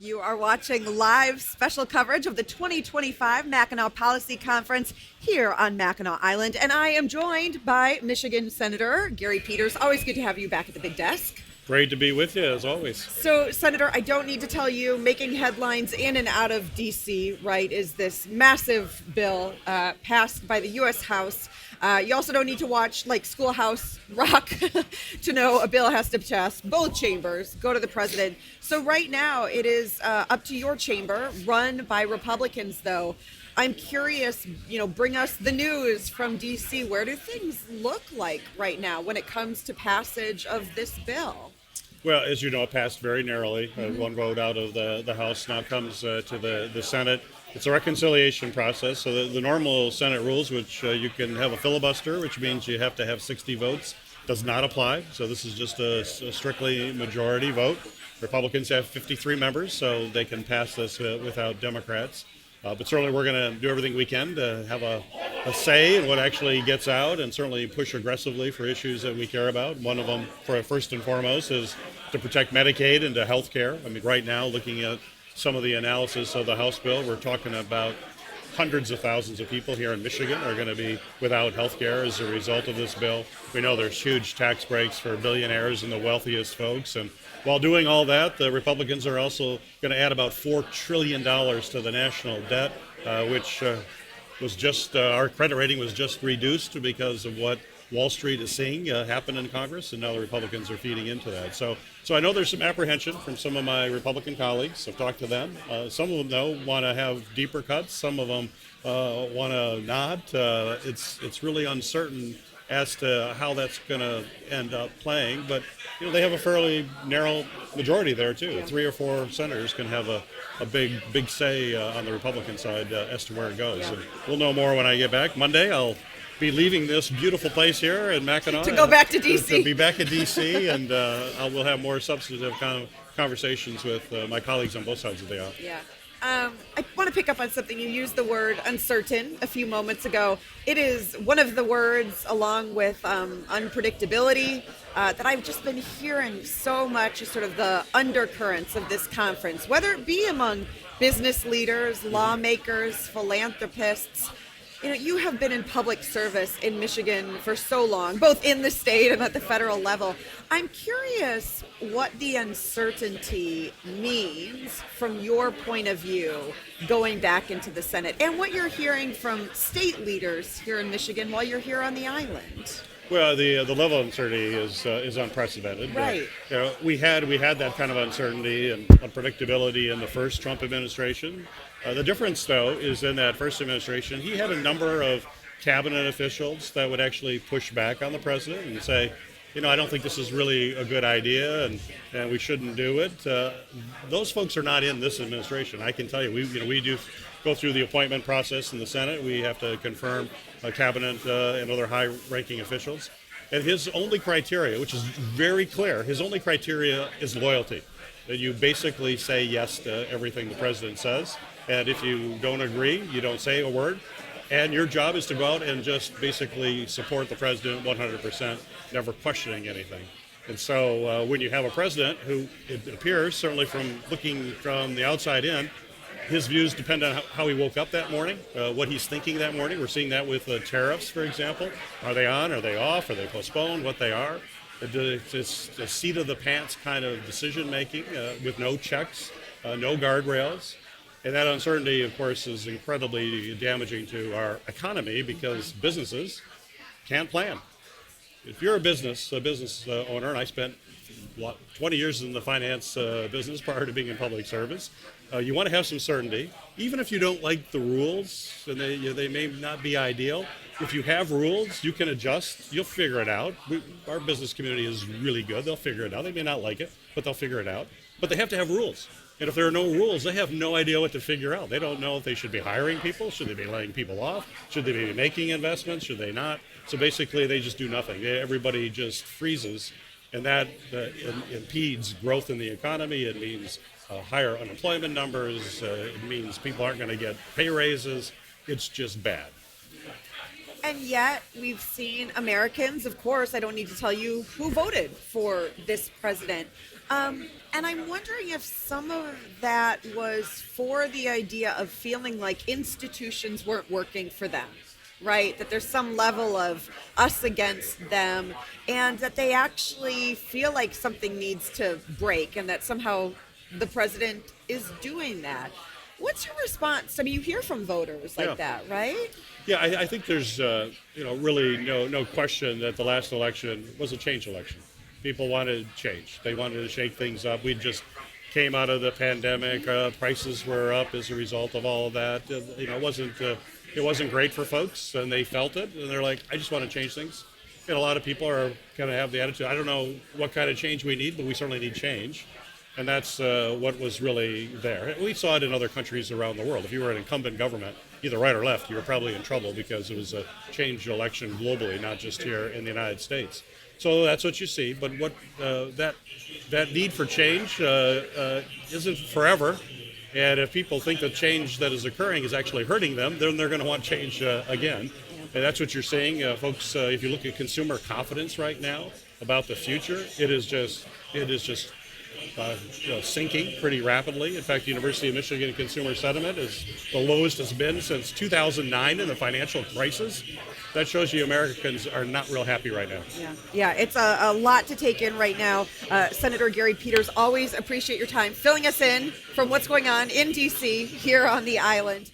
You are watching live special coverage of the 2025 Mackinac Policy Conference here on Mackinac Island, and I am joined by Michigan Senator Gary Peters. Always good to have you back at the big desk. Great to be with you, as always. So, Senator, I don't need to tell you, making headlines in and out of D.C., right, is this massive bill passed by the U.S. House. You also don't need to watch, like, Schoolhouse Rock to know a bill has to pass both chambers, go to the president. So right now, it is up to your chamber, run by Republicans, though. I'm curious, bring us the news from D.C. Where do things look like right now when it comes to passage of this bill? Well, as you know, it passed very narrowly. One vote out of the House now comes to the Senate. It's a reconciliation process. So the normal Senate rules, which you can have a filibuster, which means you have to have 60 votes, does not apply. So this is just a strictly majority vote. Republicans have 53 members, so they can pass this without Democrats. But certainly we're going to do everything we can to have a say in what actually gets out and certainly push aggressively for issues that we care about. One of them, first and foremost, is to protect Medicaid and to health care. I mean, right now, looking at some of the analysis of the House bill, we're talking about hundreds of thousands of people here in Michigan are going to be without health care as a result of this bill. We know there's huge tax breaks for billionaires and the wealthiest folks. And while doing all that, the Republicans are also going to add about $4 trillion to the national debt, which was just, our credit rating was just reduced because of what Wall Street is seeing happen in Congress, and now the Republicans are feeding into that. So I know there's some apprehension from some of my Republican colleagues. I've talked to them. Some of them, though, want to have deeper cuts. Some of them want to not. It's really uncertain as to how that's going to end up playing. But they have a fairly narrow majority there too. 3 or 4 senators can have a big say on the Republican side as to where it goes. And we'll know more when I get back Monday. I'll be leaving this beautiful place here in Mackinac to go back to D.C. To be back in D.C. and we'll have more substantive conversations with my colleagues on both sides of the aisle. Yeah. I want to pick up on something. You used the word uncertain a few moments ago. It is one of the words, along with unpredictability, that I've just been hearing so much, sort of the undercurrents of this conference, whether it be among business leaders, lawmakers, philanthropists. You have been in public service in Michigan for so long, both in the state and at the federal level. I'm curious what the uncertainty means from your point of view going back into the Senate and what you're hearing from state leaders here in Michigan while you're here on the island. Well, the level of uncertainty is unprecedented. Right. We had that kind of uncertainty and unpredictability in the first Trump administration. The difference, though, is in that first administration, he had a number of cabinet officials that would actually push back on the president and say, I don't think this is really a good idea and we shouldn't do it. Those folks are not in this administration. I can tell you, we do go through the appointment process in the Senate. We have to confirm cabinet and other high-ranking officials. And his only criteria, which is very clear, his only criteria is loyalty. That you basically say yes to everything the president says. And if you don't agree, you don't say a word. And your job is to go out and just basically support the president 100%, never questioning anything. And so when you have a president who, it appears, certainly from looking from the outside in, his views depend on how he woke up that morning, what he's thinking that morning. We're seeing that with tariffs, for example. Are they on? Are they off? Are they postponed? What they are. It's a seat-of-the-pants kind of decision-making with no checks, no guardrails. And that uncertainty, of course, is incredibly damaging to our economy because businesses can't plan. If you're a business owner, and I spent 20 years in the finance business prior to being in public service, you want to have some certainty. Even if you don't like the rules, and they may not be ideal, if you have rules, you can adjust. You'll figure it out. Our business community is really good. They'll figure it out. They may not like it, but they'll figure it out. But they have to have rules. And if there are no rules, they have no idea what to figure out. They don't know if they should be hiring people. Should they be laying people off? Should they be making investments? Should they not? So basically, they just do nothing. Everybody just freezes. And that impedes growth in the economy. It means higher unemployment numbers. It means people aren't going to get pay raises. It's just bad. And yet, we've seen Americans, of course, I don't need to tell you who voted for this president. And I'm wondering if some of that was for the idea of feeling like institutions weren't working for them, right? That there's some level of us against them, and that they actually feel like something needs to break, and that somehow the president is doing that. What's your response? I mean, you hear from voters like Yeah. that, right? Yeah, I think there's really no question that the last election was a change election. People wanted change. They wanted to shake things up. We just came out of the pandemic. Prices were up as a result of all of that. It wasn't great for folks, and they felt it. And they're like, I just want to change things. And a lot of people are kind of have the attitude, I don't know what kind of change we need, but we certainly need change. And that's what was really there. We saw it in other countries around the world. If you were an incumbent government, either right or left, you were probably in trouble because it was a changed election globally, not just here in the United States. So that's what you see. But what that need for change isn't forever. And if people think the change that is occurring is actually hurting them, then they're going to want change again. And that's what you're seeing, folks. If you look at consumer confidence right now about the future, it is just sinking pretty rapidly. In fact, the University of Michigan consumer sentiment is the lowest it's been since 2009 in the financial crisis. That shows you Americans are not real happy right now. Yeah, it's a lot to take in right now. Senator Gary Peters, always appreciate your time filling us in from what's going on in D.C. here on the island.